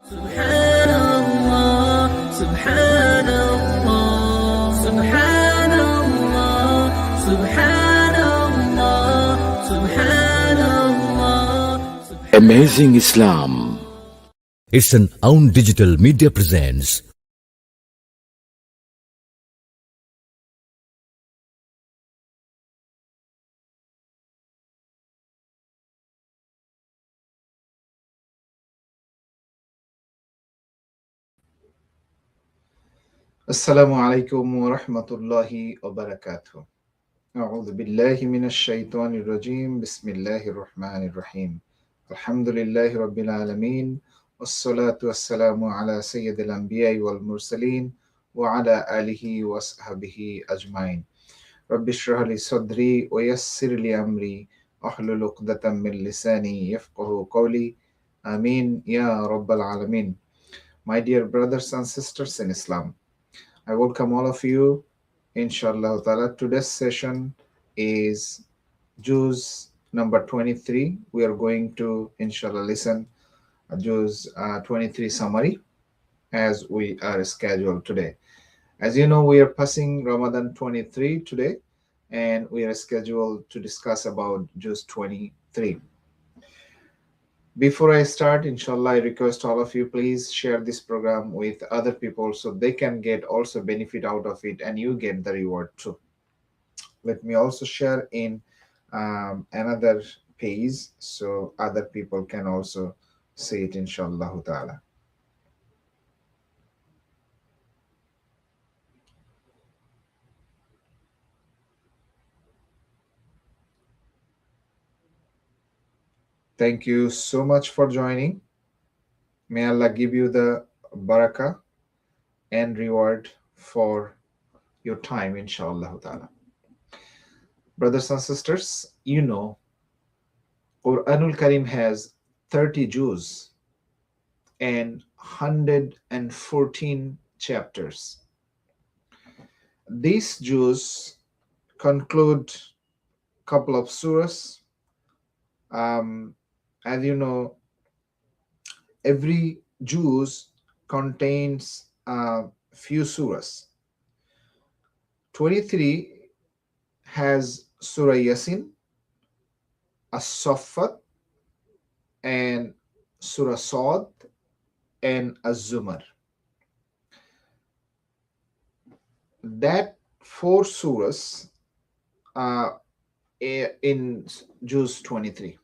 Subhanallah, Subhanallah, Subhanallah, Subhanallah, Subhanallah. Amazing Islam. It's an Aouun Digital Media presents. السلام عليكم ورحمة الله وبركاته. أعوذ بالله من الشيطان الرجيم. بسم الله الرحمن الرحيم. الحمد لله رب العالمين، والصلاة والسلام على سيد الأنبياء والمرسلين وعلى آله وصحبه أجمعين. رب اشرح لي صدري ويسر لي أمري واحلل عقدة من لساني يفقه قولي. آمين يا رب العالمين. My dear brothers and sisters in Islam, I welcome all of you, inshallah ta'ala. Today's session is Juz number 23. We are going to, inshallah, listen Juz 23 summary as we are scheduled today. As you know, we are passing Ramadan 23 today, and we are scheduled to discuss about Juz 23. Before I start, inshallah, I request all of you, please share this program with other people so they can get also benefit out of it and you get the reward too. Let me also share in another page so other people can also see it, inshallah ta'ala. Thank you so much for joining. May Allah give you the barakah and reward for your time, inshallah ta'ala. Brothers and sisters, you know, Quranul Karim has 30 juz and 114 chapters. These juz conclude couple of surahs. As you know, every juz contains a few surahs. 23 has Surah Yasin, As-Saffat, and Surah Sad, and Az-Zumar. That four surahs in Juz 23.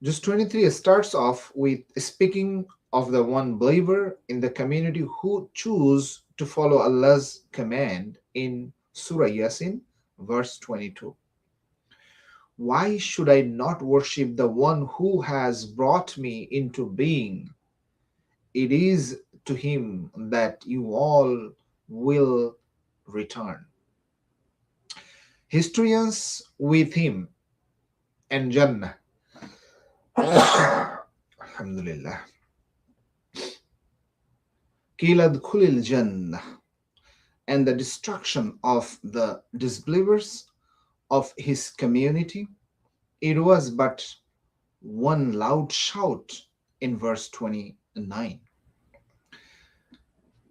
Juz 23 starts off with speaking of the one believer in the community who choose to follow Allah's command in Surah Yasin, verse 22. Why should I not worship the one who has brought me into being? It is to him that you all will return. Historians with him and Jannah. Alhamdulillah. Qila dkhulil Jannah, and the destruction of the disbelievers of his community, it was but one loud shout in verse 29.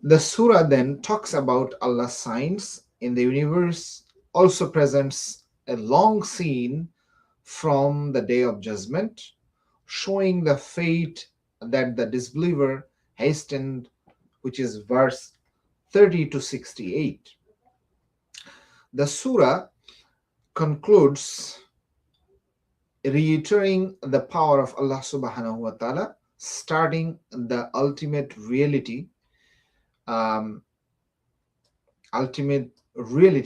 The surah then talks about Allah's signs in the universe, also presents a long scene from the day of judgment, showing the fate that the disbeliever hastened, which is verse 30 to 68. The surah concludes reiterating the power of Allah Subhanahu O'tala, starting the ultimate reality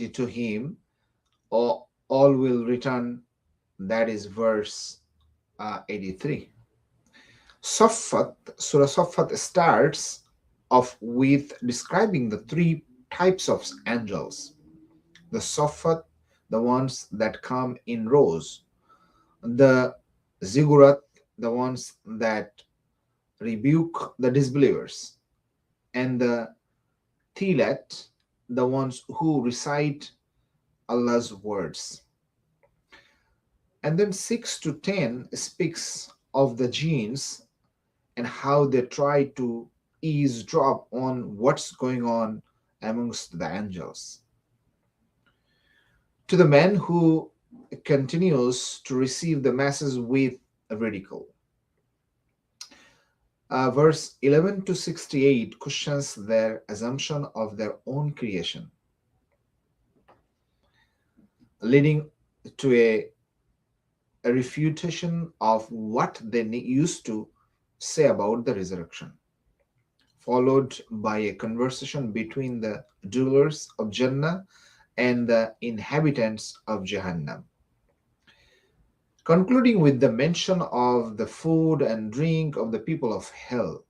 to him, or all will return. That is verse 83. Surah Saffat starts off with describing the three types of angels. The Saffat, the ones that come in rows. The Zigurat, the ones that rebuke the disbelievers. And the Tilat, the ones who recite Allah's words. And then 6 to 10 speaks of the jinns and how they try to eavesdrop on what's going on amongst the angels. To the man who continues to receive the masses with ridicule. Verse 11 to 68 questions their assumption of their own creation, leading to a refutation of what they used to say about the resurrection, followed by a conversation between the dwellers of Jannah and the inhabitants of Jahannam, concluding with the mention of the food and drink of the people of hell.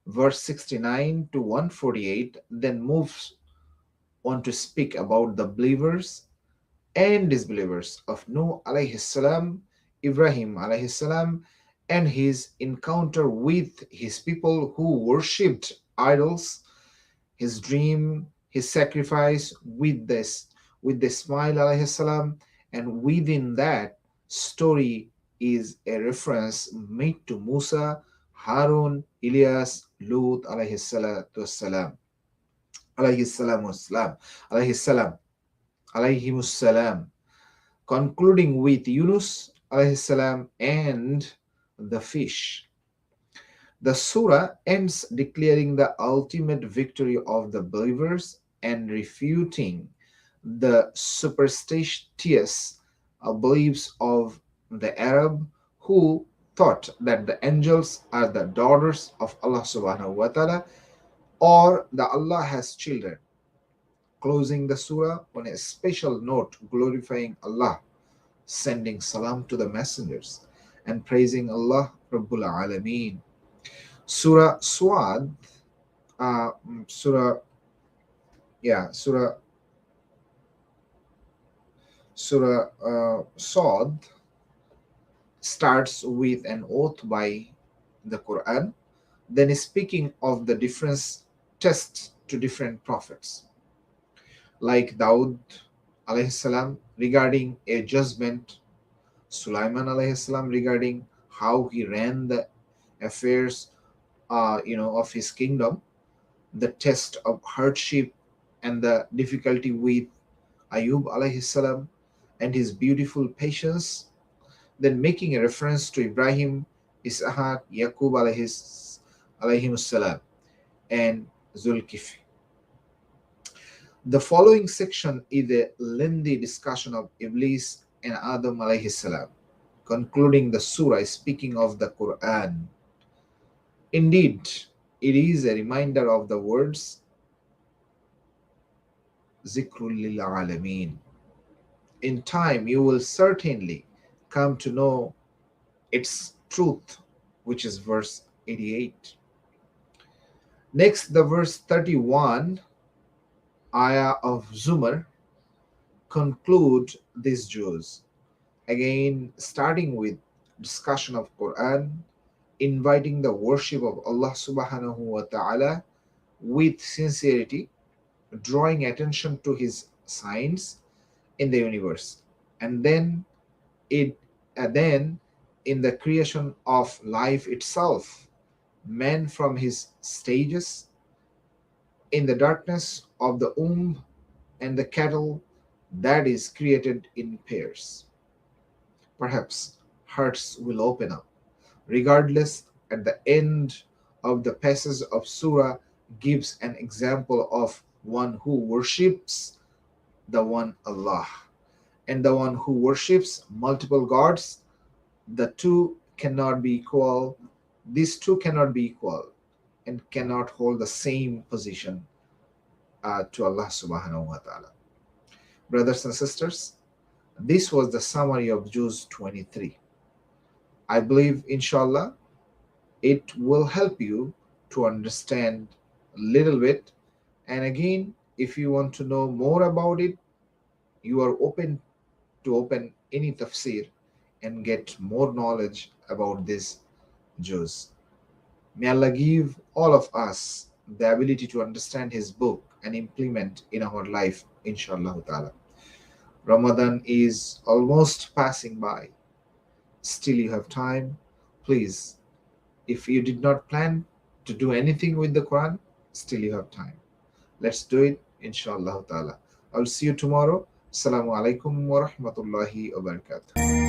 Verse 69 to 148 then moves on to speak about the believers and disbelievers of Nuh alayhi salam, Ibrahim alayhi salam, and his encounter with his people who worshipped idols, his dream, his sacrifice with the Ismail alayhi salam, and within that story is a reference made to Musa, Harun, Ilyas, Lut alayhi salatu wassalam, alayhi salam wassalam, alayhi salam, alayhimus salam, concluding with Yunus alayhi salam and the fish. The surah ends declaring the ultimate victory of the believers and refuting the superstitious beliefs of the Arab who thought that the angels are the daughters of Allah Subhanahu O'tala, or that Allah has children, closing the surah on a special note glorifying Allah, sending salam to the messengers, and praising Allah Rabbul Alameen. Surah Swad, uh, Surah, yeah, Surah Sod starts with an oath by the Quran, then is speaking of the different tests to different prophets, like Daud alayhi salam regarding a judgment, Sulaiman alayhi salam regarding how he ran the affairs, of his kingdom, the test of hardship and the difficulty with Ayub alayhi salam and his beautiful patience, then making a reference to Ibrahim, Ishaq, Yaqub alayhim salam, and Zulkifli. The following section is a lengthy discussion of Iblis and Adam alayhi salam, concluding the surah speaking of the Quran. Indeed, it is a reminder of the words Zikrul lil Alameen. In time, you will certainly come to know its truth, which is verse 88. Next, the verse 31 ayah of Zumar conclude these juz, again starting with discussion of Quran, inviting the worship of Allah Subhanahu wa Ta'ala with sincerity, drawing attention to his signs in the universe, and then in the creation of life itself, man from his stages in the darkness of the womb and the cattle that is created in pairs. Perhaps hearts will open up. Regardless, at the end of the passage of Surah gives an example of one who worships the one Allah and the one who worships multiple gods. The two cannot be equal. These two cannot be equal and cannot hold the same position to Allah Subhanahu wa Ta'ala. Brothers and sisters, this was the summary of Juz-23. I believe, inshallah, it will help you to understand a little bit. And again, if you want to know more about it, you are open to open any tafsir and get more knowledge about this juz. May Allah give all of us the ability to understand His book and implement in our life, inshallah ta'ala. Ramadan is almost passing by. Still, you have time. Please If you did not plan to do anything with the Quran, still you have time. Let's do it, inshallah ta'ala. I'll see you tomorrow. Assalamu alaikum wa rahmatullahi wa barakatuh.